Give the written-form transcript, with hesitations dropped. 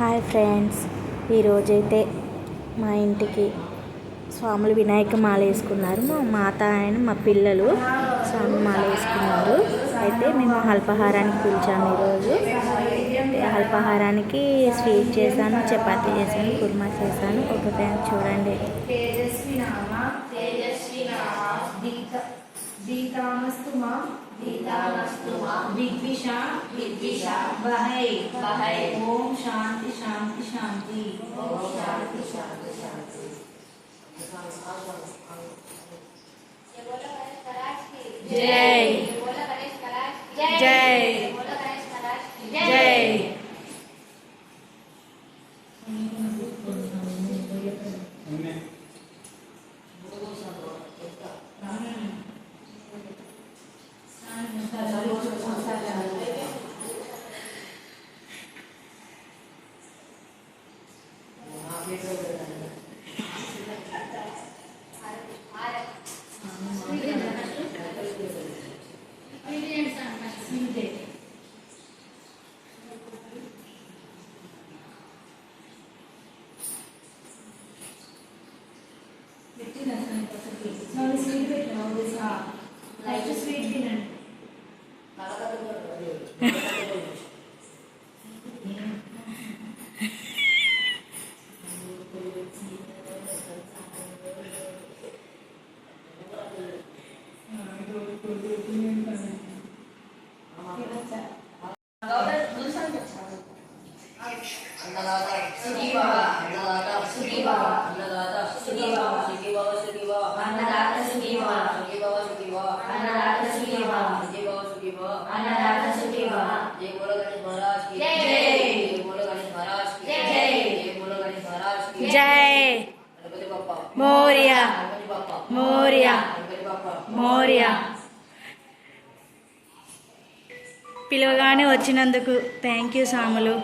Hi friends, ఈరోజైతే మా ఇంటికి స్వాములు వినాయక మాల వేసుకున్నారు. మా మాత ఆయన మా పిల్లలు స్వామి మాల వేసుకున్నారు. అయితే మేము అల్పాహారానికి పిలిచాము. ఈరోజు అల్పాహారానికి స్వీట్ చేశాను, చపాతీ చేశాను, కుర్మా చేశాను. ఒక ఫ్రెండ్స్ చూడండి. ఓం శాంతి శాంతి శాంతి. ఓం శాంతి శాంతి శాంతి. జై జై జై. జై మోరియా మోరియా మోరియా. పిలవగానే వచ్చినందుకు థ్యాంక్ యూ స్వాములు.